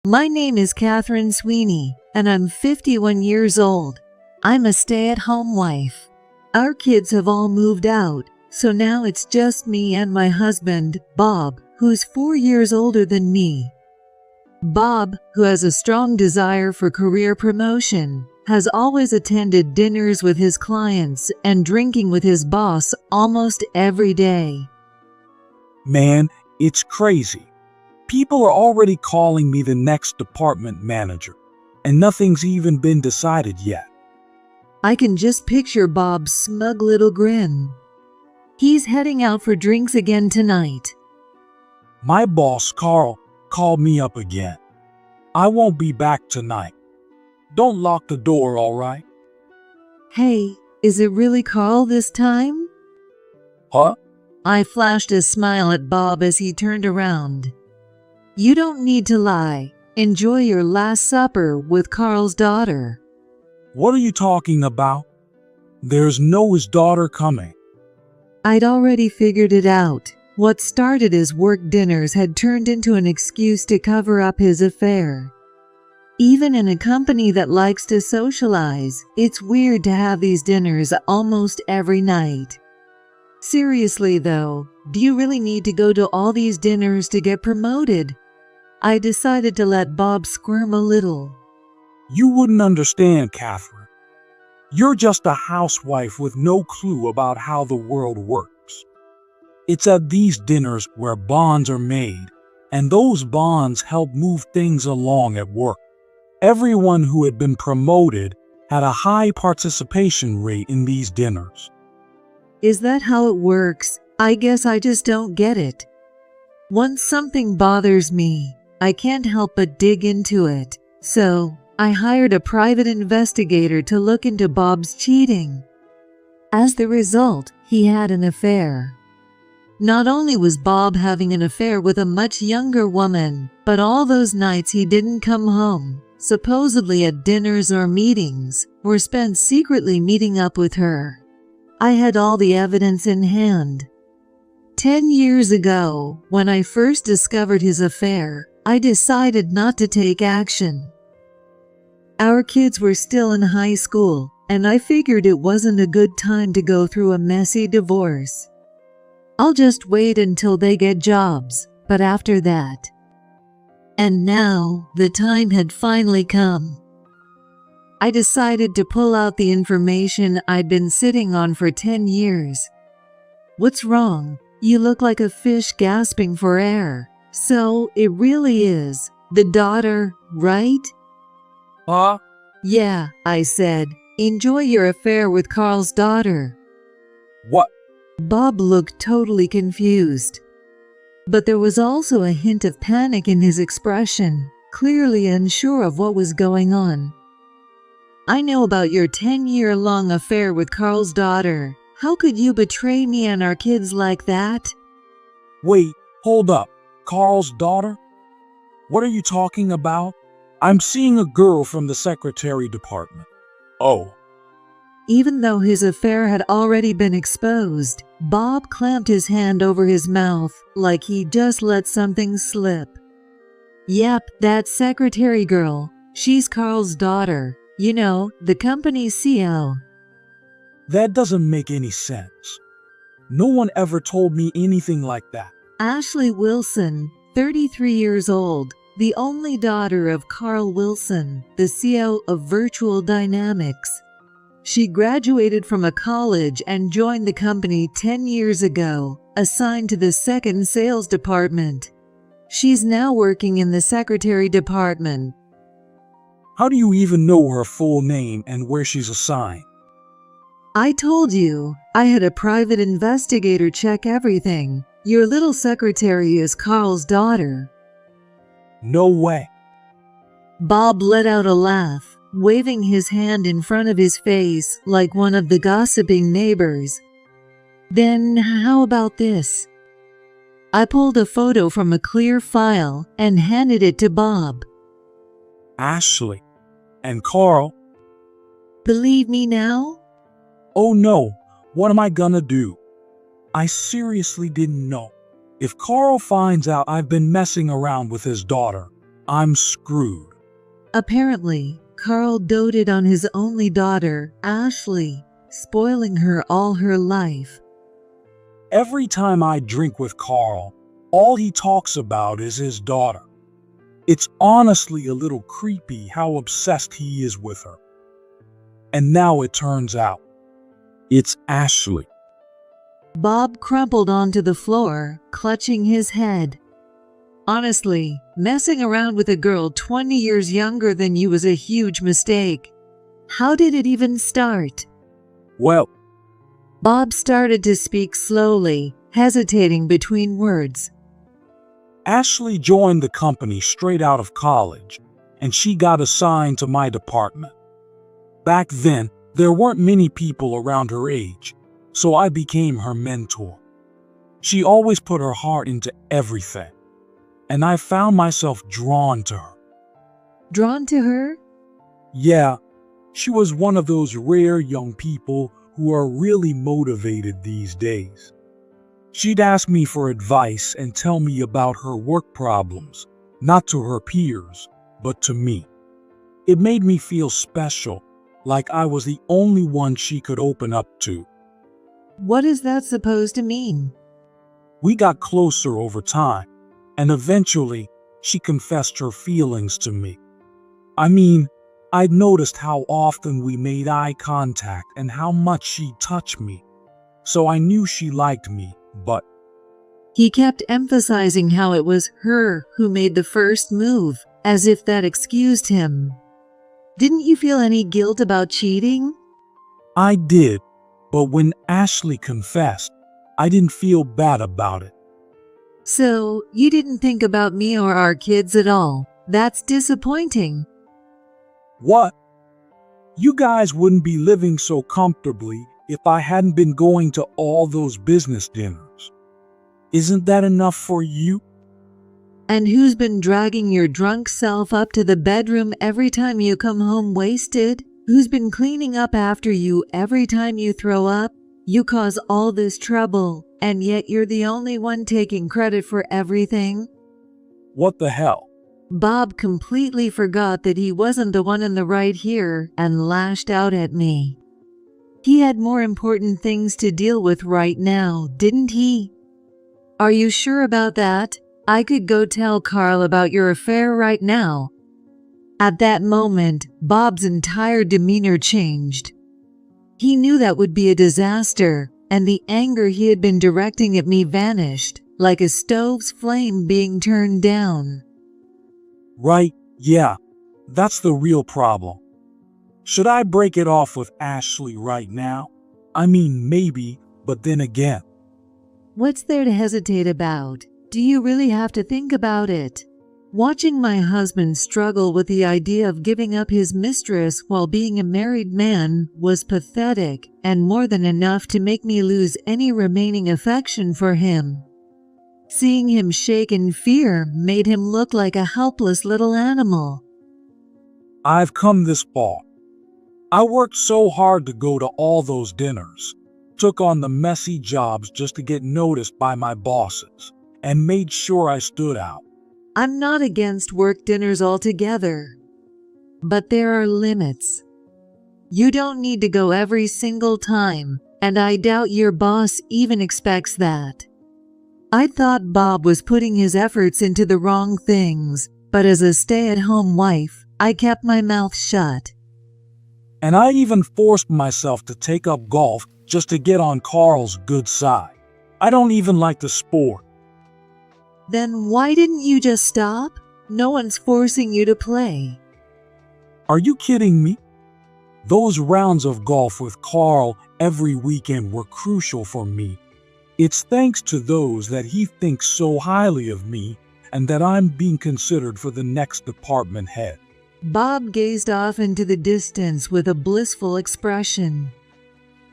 My name is Catherine Sweeney, and I'm 51 years old. I'm a stay-at-home wife. Our kids have all moved out, so now it's just me and my husband, Bob, who's 4 years older than me. Bob, who has a strong desire for career promotion, has always attended dinners with his clients and drinking with his boss almost every day. Man, it's crazy. People are already calling me the next department manager, and nothing's even been decided yet. I can just picture Bob's smug little grin. He's heading out for drinks again tonight. My boss, Carl, called me up again. I won't be back tonight. Don't lock the door, all right? Hey, is it really Carl this time? Huh? I flashed a smile at Bob as he turned around. You don't need to lie. Enjoy your last supper with Carl's daughter. What are you talking about? There's no his daughter coming. I'd already figured it out. What started as work dinners had turned into an excuse to cover up his affair. Even in a company that likes to socialize, it's weird to have these dinners almost every night. Seriously though, do you really need to go to all these dinners to get promoted? I decided to let Bob squirm a little. You wouldn't understand, Catherine. You're just a housewife with no clue about how the world works. It's at these dinners where bonds are made, and those bonds help move things along at work. Everyone who had been promoted had a high participation rate in these dinners. Is that how it works? I guess I just don't get it. Once something bothers me, I can't help but dig into it. So, I hired a private investigator to look into Bob's cheating. As the result, he had an affair. Not only was Bob having an affair with a much younger woman, but all those nights he didn't come home, supposedly at dinners or meetings, were spent secretly meeting up with her. I had all the evidence in hand. 10 years ago, when I first discovered his affair, I decided not to take action. Our kids were still in high school, and I figured it wasn't a good time to go through a messy divorce. I'll just wait until they get jobs, but after that. And now, the time had finally come. I decided to pull out the information I'd been sitting on for 10 years. What's wrong? You look like a fish gasping for air. So, it really is the daughter, right? Huh? Yeah, I said. Enjoy your affair with Carl's daughter. What? Bob looked totally confused. But there was also a hint of panic in his expression, clearly unsure of what was going on. I know about your 10-year-long affair with Carl's daughter. How could you betray me and our kids like that? Wait, hold up. Carl's daughter? What are you talking about? I'm seeing a girl from the secretary department. Oh. Even though his affair had already been exposed, Bob clamped his hand over his mouth like he just let something slip. Yep, that secretary girl. She's Carl's daughter. You know, the company's CEO. That doesn't make any sense. No one ever told me anything like that. Ashley Wilson, 33 years old, the only daughter of Carl Wilson, the CEO of Virtual Dynamics. She graduated from a college and joined the company 10 years ago, assigned to the second sales department. She's now working in the secretary department. How do you even know her full name and where she's assigned? I told you, I had a private investigator check everything. Your little secretary is Carl's daughter. No way. Bob let out a laugh, waving his hand in front of his face like one of the gossiping neighbors. Then how about this? I pulled a photo from a clear file and handed it to Bob. Ashley. And Carl. Believe me now? Oh no, what am I gonna do? I seriously didn't know. If Carl finds out I've been messing around with his daughter, I'm screwed. Apparently, Carl doted on his only daughter, Ashley, spoiling her all her life. Every time I drink with Carl, all he talks about is his daughter. It's honestly a little creepy how obsessed he is with her. And now it turns out, it's Ashley. Bob crumpled onto the floor, clutching his head. Honestly, messing around with a girl 20 years younger than you was a huge mistake. How did it even start? Well, Bob started to speak slowly, hesitating between words. Ashley joined the company straight out of college, and she got assigned to my department. Back then, there weren't many people around her age, so I became her mentor. She always put her heart into everything, and I found myself drawn to her. Drawn to her? Yeah, she was one of those rare young people who are really motivated these days. She'd ask me for advice and tell me about her work problems, not to her peers, but to me. It made me feel special, like I was the only one she could open up to. What is that supposed to mean? We got closer over time, and eventually, she confessed her feelings to me. I mean, I'd noticed how often we made eye contact and how much she'd touch me, so I knew she liked me, but He kept emphasizing how it was her who made the first move, as if that excused him. Didn't you feel any guilt about cheating? I did, but when Ashley confessed, I didn't feel bad about it. So, you didn't think about me or our kids at all. That's disappointing. What? You guys wouldn't be living so comfortably if I hadn't been going to all those business dinners. Isn't that enough for you? And who's been dragging your drunk self up to the bedroom every time you come home wasted? Who's been cleaning up after you every time you throw up? You cause all this trouble, and yet you're the only one taking credit for everything? What the hell? Bob completely forgot that he wasn't the one in the right here and lashed out at me. He had more important things to deal with right now, didn't he? Are you sure about that? I could go tell Carl about your affair right now. At that moment, Bob's entire demeanor changed. He knew that would be a disaster, and the anger he had been directing at me vanished, like a stove's flame being turned down. Right, yeah, that's the real problem. Should I break it off with Ashley right now? I mean, maybe, but then again. What's there to hesitate about? Do you really have to think about it? Watching my husband struggle with the idea of giving up his mistress while being a married man was pathetic and more than enough to make me lose any remaining affection for him. Seeing him shake in fear made him look like a helpless little animal. I've come this far. I worked so hard to go to all those dinners, took on the messy jobs just to get noticed by my bosses, and made sure I stood out. I'm not against work dinners altogether, but there are limits. You don't need to go every single time, and I doubt your boss even expects that. I thought Bob was putting his efforts into the wrong things, but as a stay-at-home wife, I kept my mouth shut. And I even forced myself to take up golf just to get on Carl's good side. I don't even like the sport. Then why didn't you just stop? No one's forcing you to play. Are you kidding me? Those rounds of golf with Carl every weekend were crucial for me. It's thanks to those that he thinks so highly of me and that I'm being considered for the next department head. Bob gazed off into the distance with a blissful expression.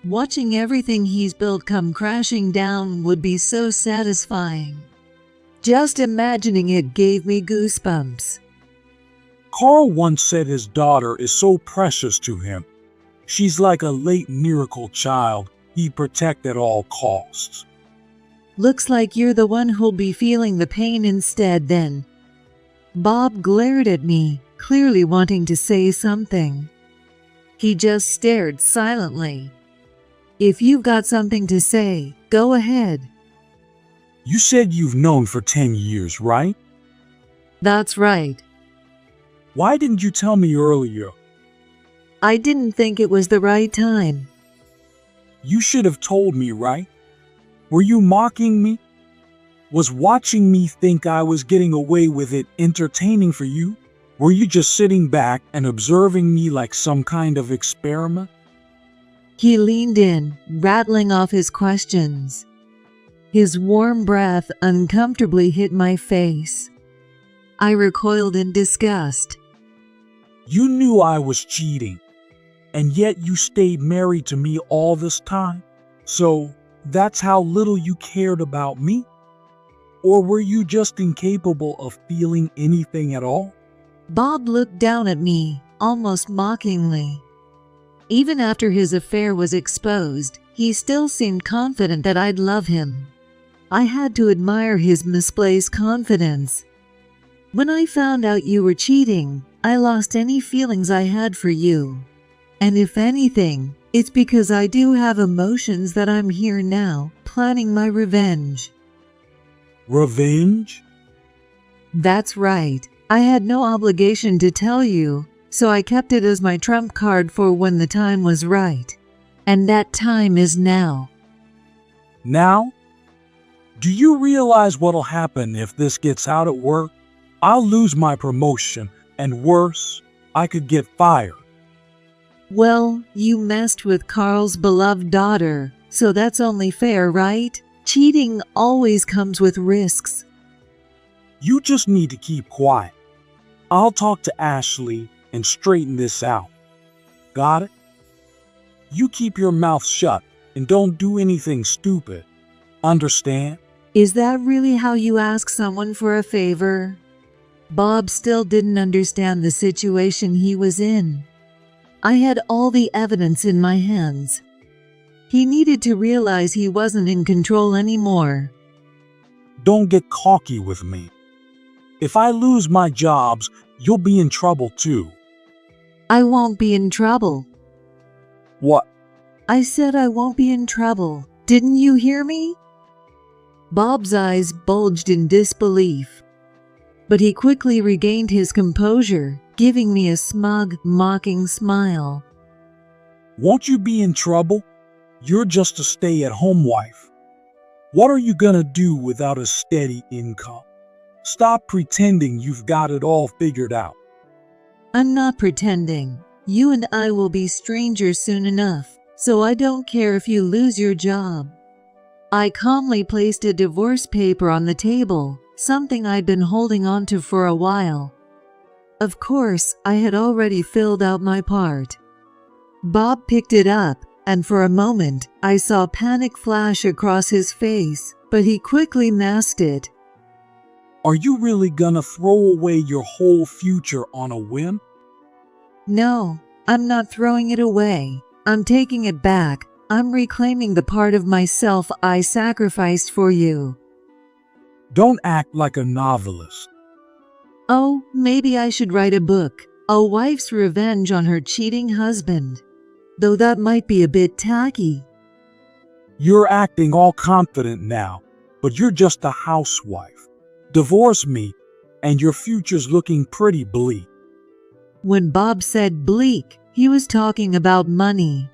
Watching everything he's built come crashing down would be so satisfying. Just imagining it gave me goosebumps. Carl once said his daughter is so precious to him. She's like a late miracle child he'd protect at all costs. Looks like you're the one who'll be feeling the pain instead then. Bob glared at me, clearly wanting to say something. He just stared silently. If you've got something to say, go ahead. You said you've known for 10 years, right? That's right. Why didn't you tell me earlier? I didn't think it was the right time. You should have told me, right? Were you mocking me? Was watching me think I was getting away with it entertaining for you? Were you just sitting back and observing me like some kind of experiment? He leaned in, rattling off his questions. His warm breath uncomfortably hit my face. I recoiled in disgust. You knew I was cheating, and yet you stayed married to me all this time. So, that's how little you cared about me? Or were you just incapable of feeling anything at all? Bob looked down at me, almost mockingly. Even after his affair was exposed, he still seemed confident that I'd love him. I had to admire his misplaced confidence. When I found out you were cheating, I lost any feelings I had for you. And if anything, it's because I do have emotions that I'm here now, planning my revenge. Revenge? That's right. I had no obligation to tell you, so I kept it as my trump card for when the time was right. And that time is now. Now? Do you realize what'll happen if this gets out at work? I'll lose my promotion, and worse, I could get fired. Well, you messed with Carl's beloved daughter, so that's only fair, right? Cheating always comes with risks. You just need to keep quiet. I'll talk to Ashley and straighten this out. Got it? You keep your mouth shut and don't do anything stupid. Understand? Is that really how you ask someone for a favor? Bob still didn't understand the situation he was in. I had all the evidence in my hands. He needed to realize he wasn't in control anymore. Don't get cocky with me. If I lose my jobs, you'll be in trouble too. I won't be in trouble. What? I said I won't be in trouble. Didn't you hear me? Bob's eyes bulged in disbelief. But he quickly regained his composure, giving me a smug, mocking smile. Won't you be in trouble? You're just a stay-at-home wife. What are you gonna do without a steady income? Stop pretending you've got it all figured out. I'm not pretending. You and I will be strangers soon enough, so I don't care if you lose your job. I calmly placed a divorce paper on the table, something I'd been holding on to for a while. Of course, I had already filled out my part. Bob picked it up, and for a moment, I saw panic flash across his face, but he quickly masked it. Are you really gonna throw away your whole future on a whim? No, I'm not throwing it away. I'm taking it back. I'm reclaiming the part of myself I sacrificed for you. Don't act like a novelist. Oh, maybe I should write a book, A Wife's Revenge on Her Cheating Husband. Though that might be a bit tacky. You're acting all confident now, but you're just a housewife. Divorce me, and your future's looking pretty bleak. When Bob said bleak, he was talking about money.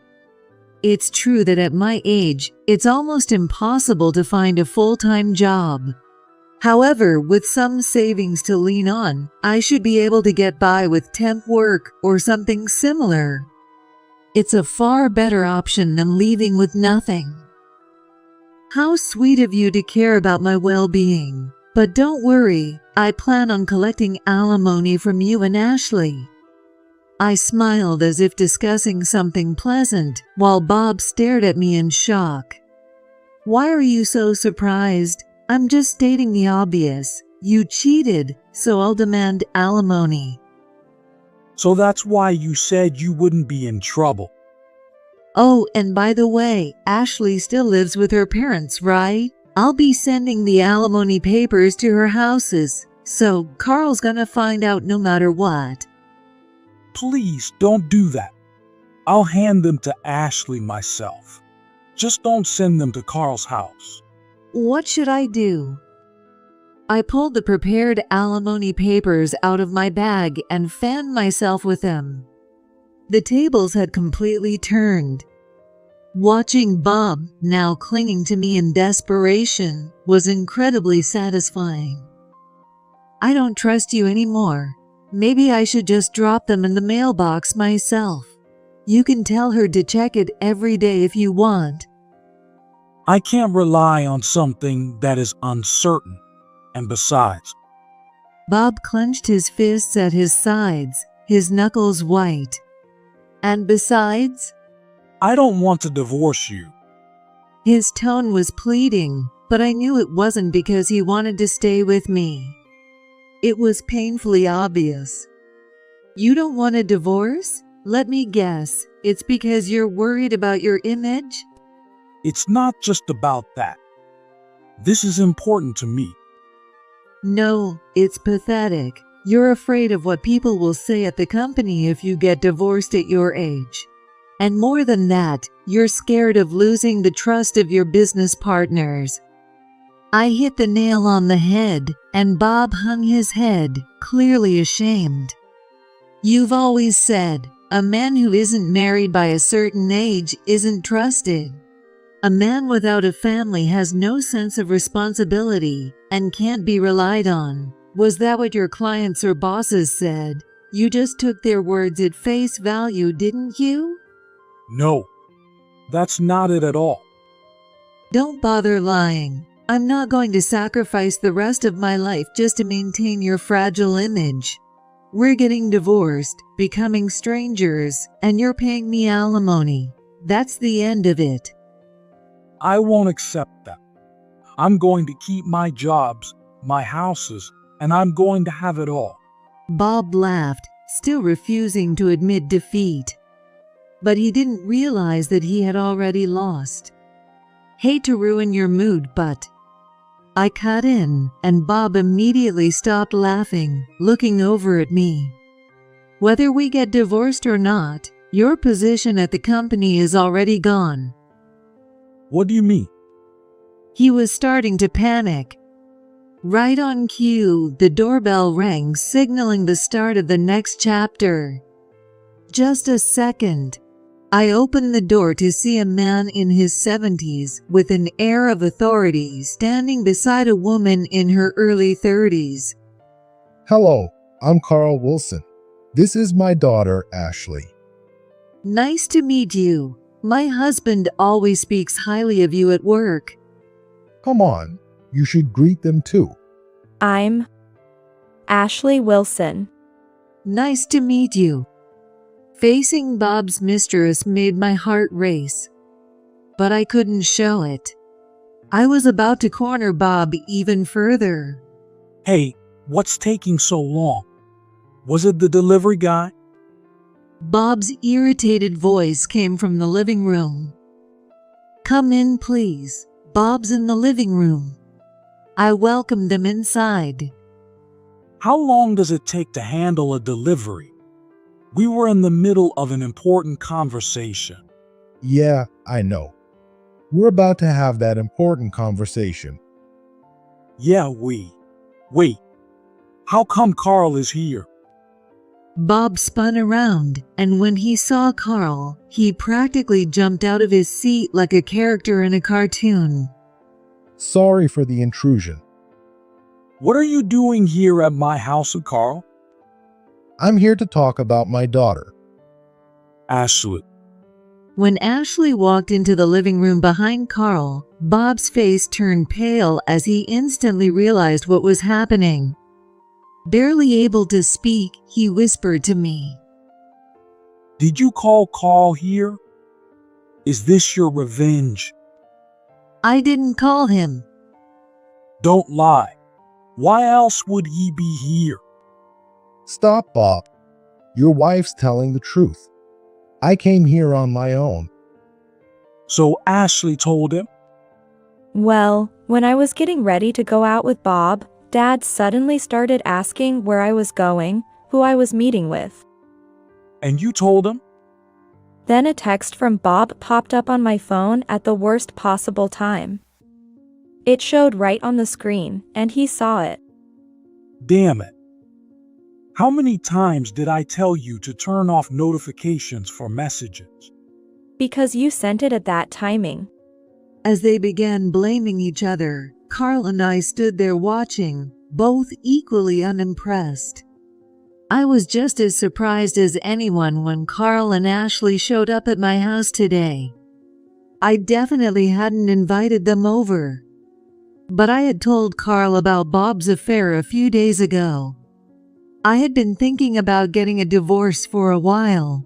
It's true that at my age, it's almost impossible to find a full-time job. However, with some savings to lean on, I should be able to get by with temp work or something similar. It's a far better option than leaving with nothing. How sweet of you to care about my well-being. But don't worry, I plan on collecting alimony from you and Ashley. I smiled as if discussing something pleasant, while Bob stared at me in shock. Why are you so surprised? I'm just stating the obvious. You cheated, so I'll demand alimony. So that's why you said you wouldn't be in trouble. Oh, and by the way, Ashley still lives with her parents, right? I'll be sending the alimony papers to her houses. So Carl's gonna find out no matter what. Please don't do that. I'll hand them to Ashley myself. Just don't send them to Carl's house. What should I do? I pulled the prepared alimony papers out of my bag and fanned myself with them. The tables had completely turned. Watching Bob, now clinging to me in desperation, was incredibly satisfying. I don't trust you anymore. Maybe I should just drop them in the mailbox myself. You can tell her to check it every day if you want. I can't rely on something that is uncertain. And besides, Bob clenched his fists at his sides, his knuckles white. And besides? I don't want to divorce you. His tone was pleading, but I knew it wasn't because he wanted to stay with me. It was painfully obvious. You don't want a divorce? Let me guess, it's because you're worried about your image? It's not just about that. This is important to me. No, it's pathetic. You're afraid of what people will say at the company if you get divorced at your age. And more than that, you're scared of losing the trust of your business partners. I hit the nail on the head, and Bob hung his head, clearly ashamed. You've always said, a man who isn't married by a certain age isn't trusted. A man without a family has no sense of responsibility and can't be relied on. Was that what your clients or bosses said? You just took their words at face value, didn't you? No, that's not it at all. Don't bother lying. I'm not going to sacrifice the rest of my life just to maintain your fragile image. We're getting divorced, becoming strangers, and you're paying me alimony. That's the end of it. I won't accept that. I'm going to keep my jobs, my houses, and I'm going to have it all. Bob laughed, still refusing to admit defeat. But he didn't realize that he had already lost. Hate to ruin your mood, but... I cut in, and Bob immediately stopped laughing, looking over at me. Whether we get divorced or not, your position at the company is already gone. What do you mean? He was starting to panic. Right on cue, the doorbell rang, signaling the start of the next chapter. Just a second. I opened the door to see a man in his 70s with an air of authority standing beside a woman in her early 30s. Hello, I'm Carl Wilson. This is my daughter, Ashley. Nice to meet you. My husband always speaks highly of you at work. Come on, you should greet them too. I'm Ashley Wilson. Nice to meet you. Facing Bob's mistress made my heart race. But I couldn't show it. I was about to corner Bob even further. Hey, what's taking so long? Was it the delivery guy? Bob's irritated voice came from the living room. Come in, please. Bob's in the living room. I welcomed him inside. How long does it take to handle a delivery? We were in the middle of an important conversation. Yeah, I know. We're about to have that important conversation. Yeah, Wait, how come Carl is here? Bob spun around, and when he saw Carl, he practically jumped out of his seat like a character in a cartoon. Sorry for the intrusion. What are you doing here at my house, Carl? I'm here to talk about my daughter. Ashley. When Ashley walked into the living room behind Carl, Bob's face turned pale as he instantly realized what was happening. Barely able to speak, he whispered to me. Did you call Carl here? Is this your revenge? I didn't call him. Don't lie. Why else would he be here? Stop, Bob. Your wife's telling the truth. I came here on my own. So Ashley told him? Well, when I was getting ready to go out with Bob, Dad suddenly started asking where I was going, who I was meeting with. And you told him? Then a text from Bob popped up on my phone at the worst possible time. It showed right on the screen, and he saw it. Damn it. How many times did I tell you to turn off notifications for messages? Because you sent it at that timing. As they began blaming each other, Carl and I stood there watching, both equally unimpressed. I was just as surprised as anyone when Carl and Ashley showed up at my house today. I definitely hadn't invited them over. But I had told Carl about Bob's affair a few days ago. I had been thinking about getting a divorce for a while.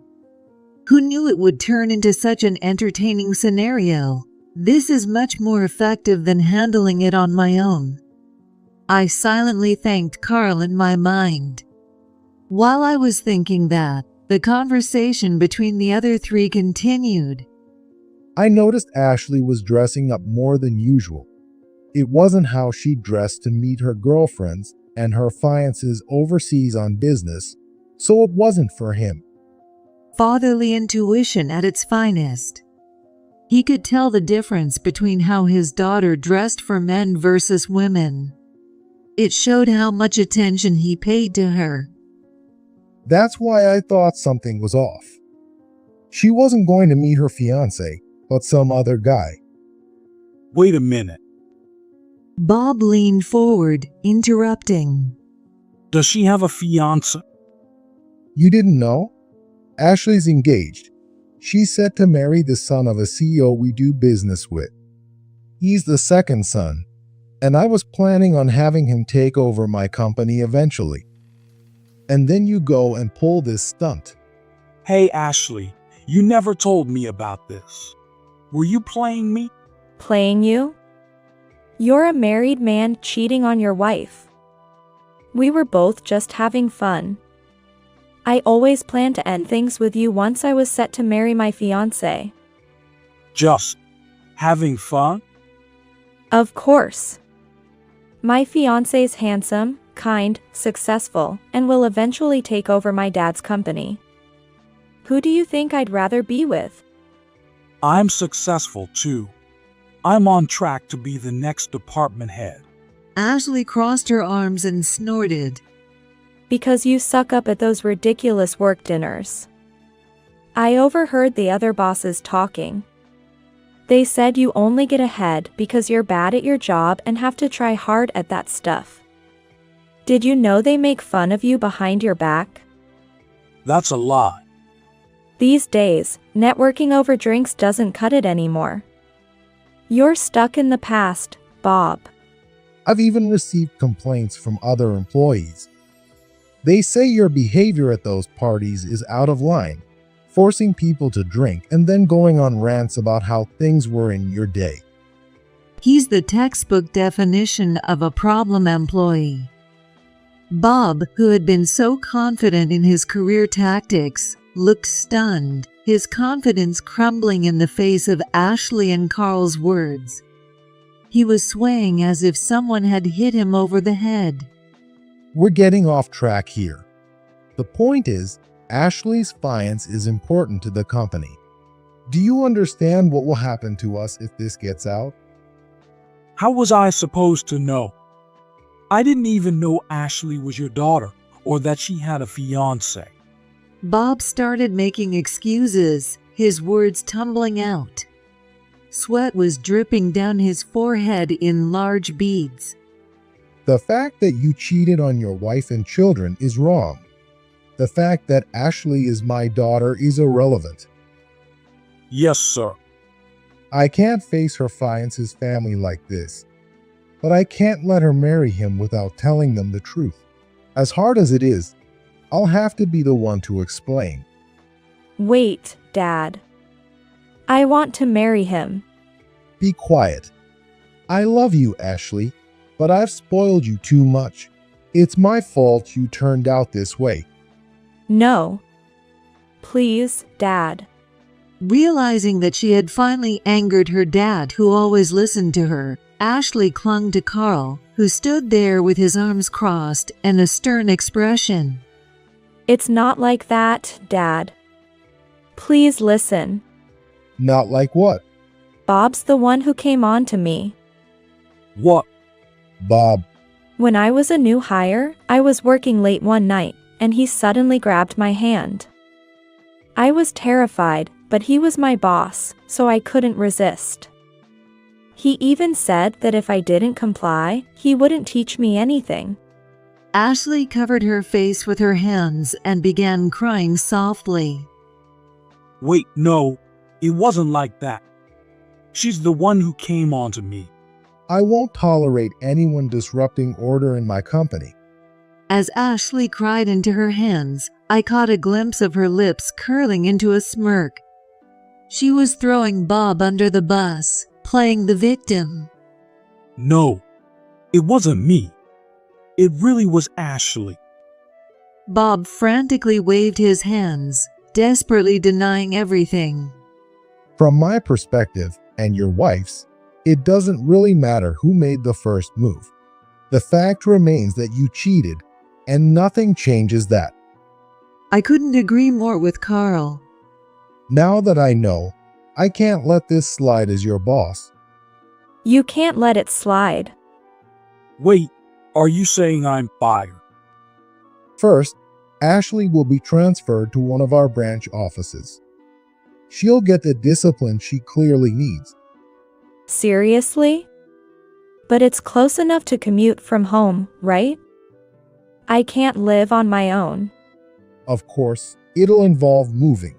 Who knew it would turn into such an entertaining scenario? This is much more effective than handling it on my own. I silently thanked Carl in my mind. While I was thinking that, the conversation between the other three continued. I noticed Ashley was dressing up more than usual. It wasn't how she dressed to meet her girlfriends and her fiancés overseas on business, so it wasn't for him. Fatherly intuition at its finest. He could tell the difference between how his daughter dressed for men versus women. It showed how much attention he paid to her. That's why I thought something was off. She wasn't going to meet her fiancé, but some other guy. Wait a minute. Bob leaned forward, interrupting. Does she have a fiancé? You didn't know? Ashley's engaged. She's set to marry the son of a CEO we do business with. He's the second son, and I was planning on having him take over my company eventually. And then you go and pull this stunt. Hey Ashley, you never told me about this. Were you playing me? Playing you? You're a married man cheating on your wife. We were both just having fun. I always planned to end things with you once I was set to marry my fiancé. Just having fun? Of course. My fiancé's handsome, kind, successful, and will eventually take over my dad's company. Who do you think I'd rather be with? I'm successful too. I'm on track to be the next department head. Ashley crossed her arms and snorted. Because you suck up at those ridiculous work dinners. I overheard the other bosses talking. They said you only get ahead because you're bad at your job and have to try hard at that stuff. Did you know they make fun of you behind your back? That's a lie. These days, networking over drinks doesn't cut it anymore. You're stuck in the past, Bob. I've even received complaints from other employees. They say your behavior at those parties is out of line, forcing people to drink and then going on rants about how things were in your day. He's the textbook definition of a problem employee. Bob, who had been so confident in his career tactics, looked stunned, his confidence crumbling in the face of Ashley and Carl's words. He was swaying as if someone had hit him over the head. We're getting off track here. The point is, Ashley's fiance is important to the company. Do you understand what will happen to us if this gets out? How was I supposed to know? I didn't even know Ashley was your daughter or that she had a fiancé. Bob started making excuses, his words tumbling out. Sweat was dripping down his forehead in large beads. The fact that you cheated on your wife and children is wrong. The fact that Ashley is my daughter is irrelevant. Yes, sir. I can't face her fiance's family like this, but I can't let her marry him without telling them the truth. As hard as it is, I'll have to be the one to explain. Wait, Dad. I want to marry him. Be quiet. I love you, Ashley, but I've spoiled you too much. It's my fault you turned out this way. No. Please, Dad. Realizing that she had finally angered her dad, who always listened to her, Ashley clung to Carl, who stood there with his arms crossed and a stern expression. It's not like that, Dad. Please listen. Not like what? Bob's the one who came on to me. What? Bob. When I was a new hire, I was working late one night, and he suddenly grabbed my hand. I was terrified, but he was my boss, so I couldn't resist. He even said that if I didn't comply, he wouldn't teach me anything. Ashley covered her face with her hands and began crying softly. Wait, no, it wasn't like that. She's the one who came on to me. I won't tolerate anyone disrupting order in my company. As Ashley cried into her hands, I caught a glimpse of her lips curling into a smirk. She was throwing Bob under the bus, playing the victim. No, it wasn't me. It really was Ashley. Bob frantically waved his hands, desperately denying everything. From my perspective, and your wife's, it doesn't really matter who made the first move. The fact remains that you cheated, and nothing changes that. I couldn't agree more with Carl. Now that I know, I can't let this slide as your boss. You can't let it slide. Wait, are you saying I'm fired? First, Ashley will be transferred to one of our branch offices. She'll get the discipline she clearly needs. Seriously? But it's close enough to commute from home, right? I can't live on my own. Of course, it'll involve moving.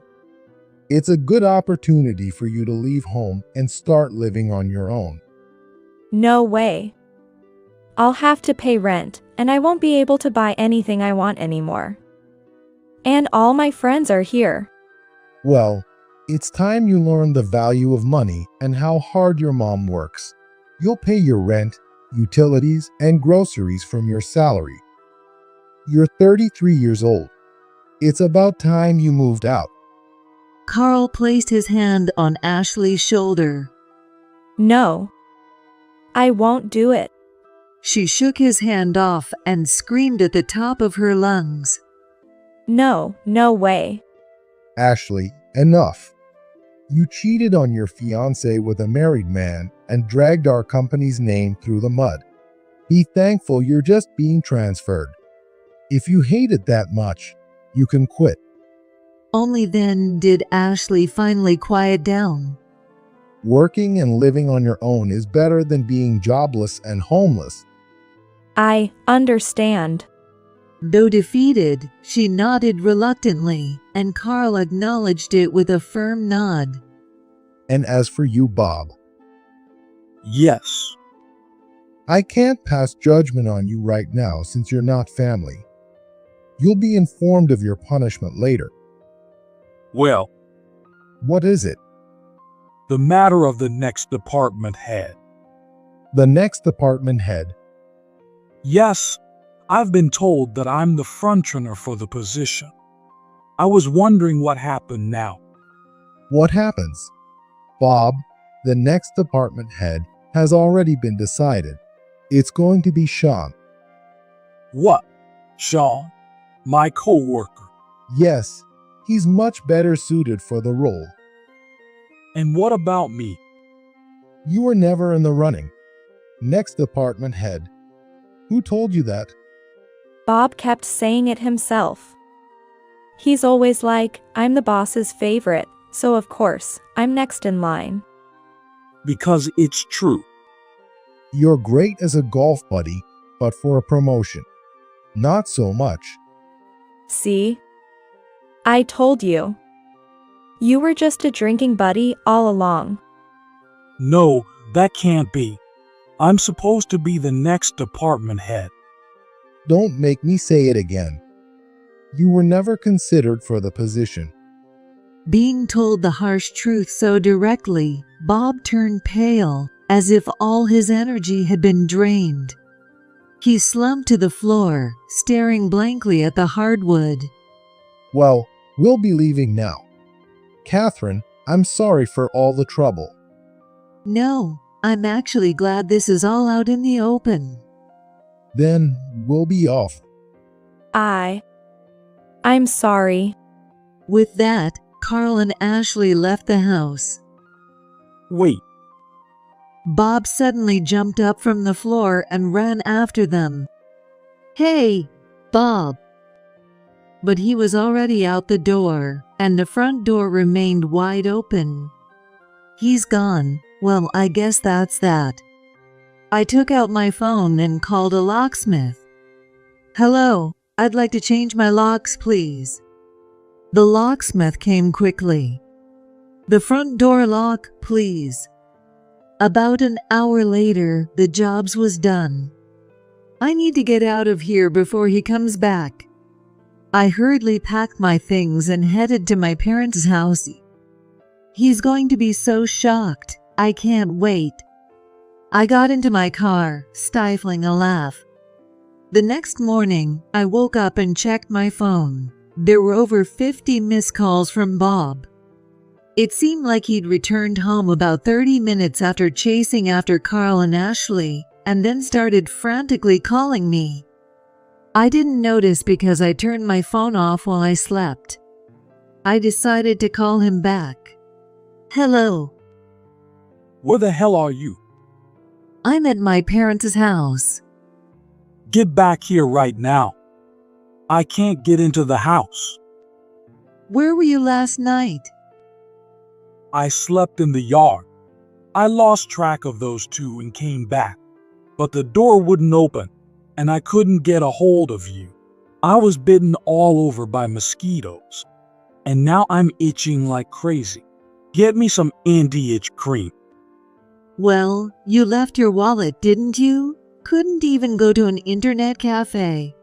It's a good opportunity for you to leave home and start living on your own. No way. I'll have to pay rent, and I won't be able to buy anything I want anymore. And all my friends are here. Well, it's time you learn the value of money and how hard your mom works. You'll pay your rent, utilities, and groceries from your salary. You're 33 years old. It's about time you moved out. Carl placed his hand on Ashley's shoulder. No. I won't do it. She shook his hand off and screamed at the top of her lungs. No, no way. Ashley, enough. You cheated on your fiancé with a married man and dragged our company's name through the mud. Be thankful you're just being transferred. If you hate it that much, you can quit. Only then did Ashley finally quiet down. Working and living on your own is better than being jobless and homeless. I understand. Though defeated, she nodded reluctantly, and Carl acknowledged it with a firm nod. And as for you, Bob, Yes. I can't pass judgment on you right now since you're not family. You'll be informed of your punishment later. Well, What is it? the matter of the next department head. The next department head. Yes, I've been told that I'm the frontrunner for the position. I was wondering what happened now. What happens? Bob, the next department head, has already been decided. It's going to be Sean. What? Sean? My co-worker. Yes, he's much better suited for the role. And what about me? You were never in the running. Next department head. Who told you that? Bob kept saying it himself. He's always like, I'm the boss's favorite, so of course, I'm next in line. Because it's true. You're great as a golf buddy, but for a promotion. Not so much. See? I told you. You were just a drinking buddy all along. No, that can't be. I'm supposed to be the next department head. Don't make me say it again. You were never considered for the position. Being told the harsh truth so directly, Bob turned pale, as if all his energy had been drained. He slumped to the floor, staring blankly at the hardwood. Well, we'll be leaving now. Catherine, I'm sorry for all the trouble. No, I'm actually glad this is all out in the open. Then we'll be off. I'm sorry. With that, Carl and Ashley left the house. Wait, Bob suddenly jumped up from the floor and ran after them. Hey, Bob! But he was already out the door, and the front door remained wide open. He's gone. Well, I guess that's that. I took out my phone and called a locksmith. Hello, I'd like to change my locks, please. The locksmith came quickly. The front door lock, please. About an hour later, the jobs was done. I need to get out of here before he comes back. I hurriedly packed my things and headed to my parents' house. He's going to be so shocked. I can't wait. I got into my car, stifling a laugh. The next morning, I woke up and checked my phone. There were over 50 missed calls from Bob. It seemed like he'd returned home about 30 minutes after chasing after Carl and Ashley, and then started frantically calling me. I didn't notice because I turned my phone off while I slept. I decided to call him back. Hello. where the hell are you? I'm at my parents' house. Get back here right now. I can't get into the house. Where were you last night? I slept in the yard. I lost track of those two and came back, but the door wouldn't open, and I couldn't get a hold of you. I was bitten all over by mosquitoes, and now I'm itching like crazy. Get me some anti-itch cream. Well, you left your wallet, didn't you? Couldn't even go to an internet cafe.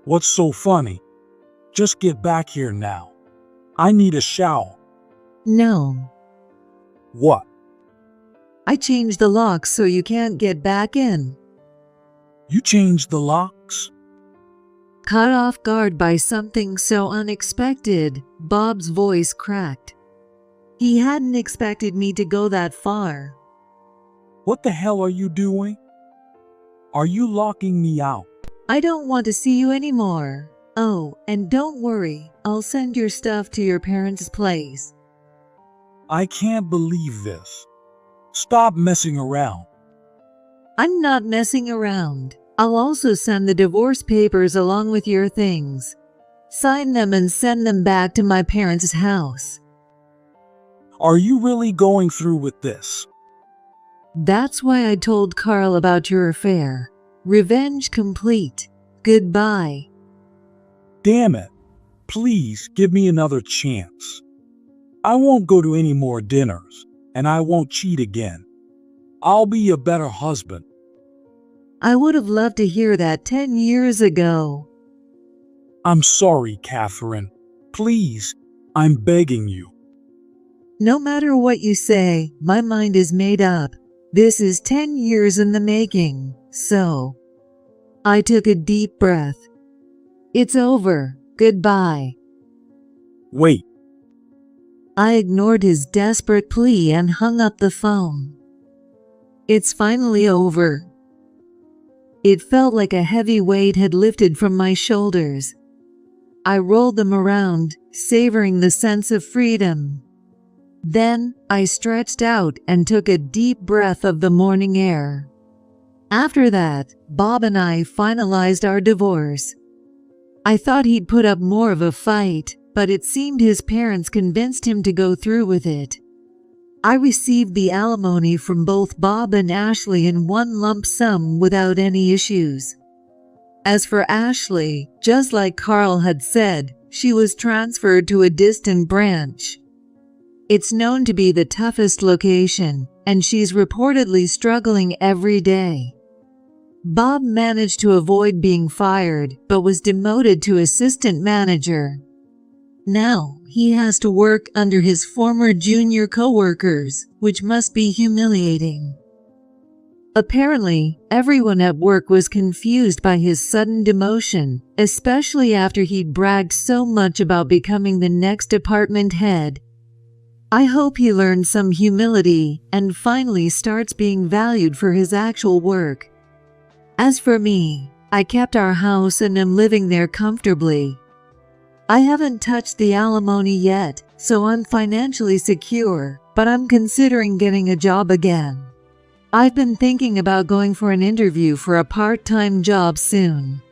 What's so funny? Just get back here now. I need a shower. No. What? I changed the locks so you can't get back in. You changed the locks? Caught off guard by something so unexpected, Bob's voice cracked. He hadn't expected me to go that far. What the hell are you doing? Are you locking me out? I don't want to see you anymore. Oh, and don't worry, I'll send your stuff to your parents' place. I can't believe this. Stop messing around. I'm not messing around. I'll also send the divorce papers along with your things. Sign them and send them back to my parents' house. Are you really going through with this? That's why I told Carl about your affair. Revenge complete. Goodbye. Damn it. Please give me another chance. I won't go to any more dinners, and I won't cheat again. I'll be a better husband. I would have loved to hear that 10 years ago. I'm sorry, Catherine. Please, I'm begging you. No matter what you say, my mind is made up. This is 10 years in the making, so. I took a deep breath. It's over. Goodbye. Wait. I ignored his desperate plea and hung up the phone. It's finally over. It felt like a heavy weight had lifted from my shoulders. I rolled them around, savoring the sense of freedom. Then, I stretched out and took a deep breath of the morning air. After that, Bob and I finalized our divorce. I thought he'd put up more of a fight, but it seemed his parents convinced him to go through with it. I received the alimony from both Bob and Ashley in one lump sum without any issues. As for Ashley, just like Carl had said, she was transferred to a distant branch. It's known to be the toughest location, and she's reportedly struggling every day. Bob managed to avoid being fired, but was demoted to assistant manager. Now, he has to work under his former junior co-workers, which must be humiliating. Apparently, everyone at work was confused by his sudden demotion, especially after he'd bragged so much about becoming the next department head. I hope he learns some humility and finally starts being valued for his actual work. As for me, I kept our house and am living there comfortably. I haven't touched the alimony yet, so I'm financially secure, but I'm considering getting a job again. I've been thinking about going for an interview for a part-time job soon.